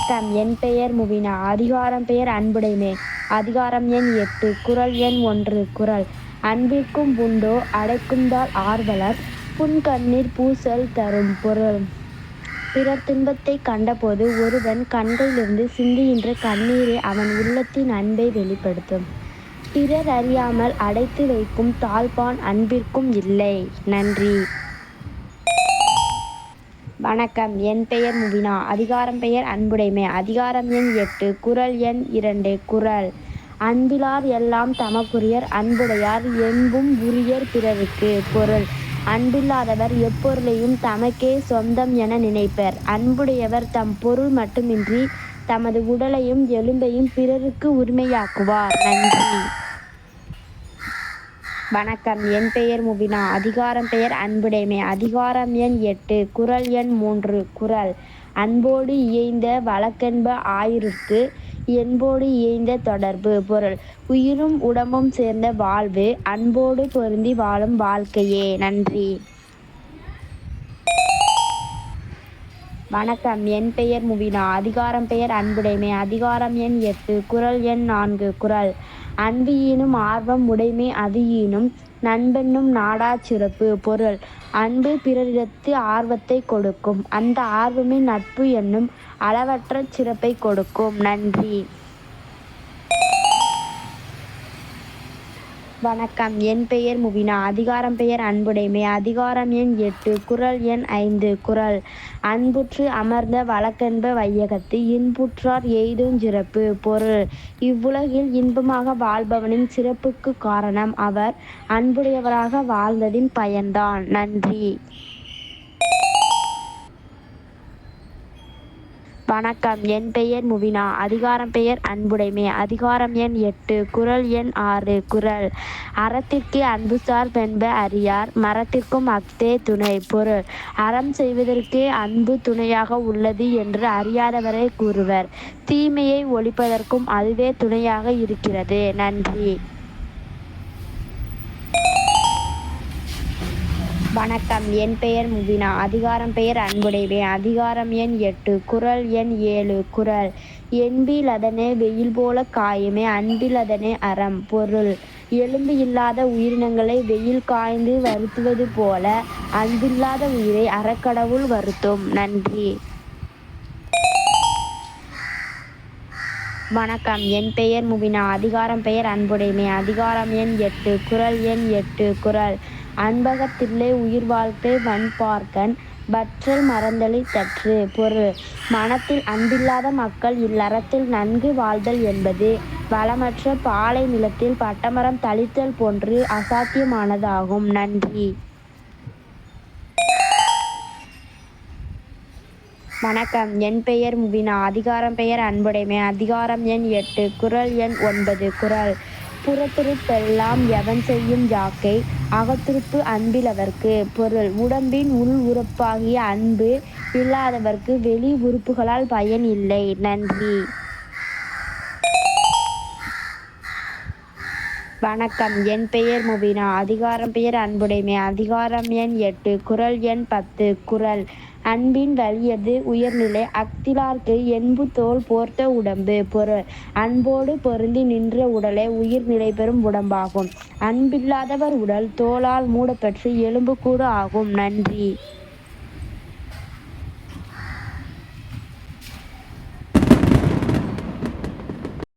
வணக்கம். என் பெயர் முபினா. அதிகாரம் பெயர் அன்புடைமை. அதிகாரம் எண் 8 குறள் எண் 1 குறள் அன்பிற்கும் புண்டோ அடைக்கும்தால் ஆர்வலர் புன்கண்ணீர் பூசல் தரும். பொருள்: பிறர் துன்பத்தைக் கண்டபோது ஒருவன் கண்களிலிருந்து சிந்துகின்ற கண்ணீரே அவன் உள்ளத்தின் அன்பை வெளிப்படுத்தும். பிறர் அறியாமல் அடைத்து வைக்கும் தாழ்ப்பாள் அன்பிற்கும் இல்லை. நன்றி. வணக்கம். என் பெயர் முபினா. அதிகாரம் பெயர் அன்புடைமை. அதிகாரம் எண் 8 குறள் எண் 2 குறள் அன்பிலார் எல்லாம் தமக்குரியர் அன்புடையார் என்பும் உரியர் பிறருக்கு. பொருள்: அன்பில்லாதவர் எப்பொருளையும் தமக்கே சொந்தம் என நினைப்பர். அன்புடையவர் தம் பொருள் மட்டுமின்றி தமது உடலையும் எலும்பையும் பிறருக்கு உரிமையாக்குவார். நன்றி. வணக்கம். என் பெயர் முபினா. அதிகாரம் பெயர் அன்புடைமை. அதிகாரம் எண் 8 குறள் எண் 3 குறள் அன்போடு இயைந்த வழக்கென்ப ஆயிருக்கு என்போடு இயைந்த தொடர்பு. பொருள்: உயிரும் உடம்பும் சேர்ந்த வாழ்வு அன்போடு பொருந்தி வாழும் வாழ்க்கையே. நன்றி. வணக்கம். என் பெயர் முபினா. அதிகாரம் பெயர் அன்புடைமை. அதிகாரம் எண் 8 குறள் எண் 4 குறள் அன்பு ஈனும் ஆர்வம் உடைமை அது ஈனும் நண்பென்னும் நாடாச் சிறப்பு. பொருள்: அன்பு பிறரிடத்து ஆர்வத்தைக் கொடுக்கும். அந்த ஆர்வமே நட்பு என்னும் அளவற்ற சிறப்பைக் கொடுக்கும். நன்றி. வணக்கம். என் பெயர் முபினா. அதிகாரம் பெயர் அன்புடைமை. அதிகாரம் எண் 8 குறள் எண் 5 குறள் அன்புற்று அமர்ந்த வழக்கென்ப வையகத்து இன்புற்றார் எய்துஞ் சிறப்பு. பொருள்: இவ்வுலகில் இன்பமாக வாழ்பவனின் சிறப்புக்குக் காரணம் அவர் அன்புடையவராக வாழ்ந்ததின் பயன்தான். நன்றி. வணக்கம். என் பெயர் முபினா. அதிகாரம் பெயர் அன்புடைமை. அதிகாரம் எண் 8 குறள் எண் 6 குறள் அறத்திற்கு அன்புசார் பென்ப அறியார் மறத்திற்கும் அஃதே துணை. பொருள்: அறம் செய்வதற்கே அன்பு துணையாக உள்ளது என்று அறியாதவரே கூறுவர். தீமையை ஒழிப்பதற்கும் அதுவே துணையாக இருக்கிறது. நன்றி. வணக்கம். என் பெயர் முபினா. அதிகாரம் பெயர் அன்புடைமை. அதிகாரம் எண் 8 குறள் எண் 7 குறள் என்பிலதனே வெயில் போலக் காயுமே அன்பிலதனே அறம். பொருள்: எலும்பு இல்லாத உயிரினங்களை வெயில் காய்ந்து வருத்துவது போல அன்பில்லாத உயிரை அறக்கடவுள் வருத்தும். நன்றி. வணக்கம். என் பெயர் முபினா. அதிகாரம் பெயர் அன்புடைமை. அதிகாரம் எண் 8 குறள் எண் 8 குறள் அன்பகத்தில்லை உயிர் வாழ்க்கை வன்பார்க்கன் வற்றல் மறந்தலை தற்று. பொருள்: மனத்தில் அன்பில்லாத மக்கள் இல்லறத்தில் நன்கு வாழ்தல் என்பது வளமற்ற பாலை நிலத்தில் பட்டமரம் தளிர்த்தல் போன்று அசாத்தியமானதாகும். நன்றி. வணக்கம். என் பெயர் முபினா. அதிகாரம் பெயர் அன்புடைமை. அதிகாரம் எண் 8 குறள் எண் 9 குறள் புறத்துறுப்பெல்லாம் எவன் செய்யும் யாக்கை அகத்துறுப்பு அன்பிலவர்க்கு. பொருள்: உடம்பின் உள் உறுப்பாகிய அன்பு இல்லாதவர்க்கு வெளி உறுப்புகளால் பயன் இல்லை. நன்றி. வணக்கம். என் பெயர் முபினா. அதிகாரம் பெயர் அன்புடைமை. அதிகாரம் எண் 8 குறள் எண் 10 குறள் அன்பின் வலியது உயர்நிலை அஃதிலார்க்கு என்பு தோல் போர்த்த உடம்பு. பொருள்: அன்போடு பொருந்தி நின்ற உடலே உயிர் நிலைபெறும் உடம்பாகும். அன்பில்லாதவர் உடல் தோலால் மூடப்பெற்று எலும்புக்கூடு ஆகும். நன்றி.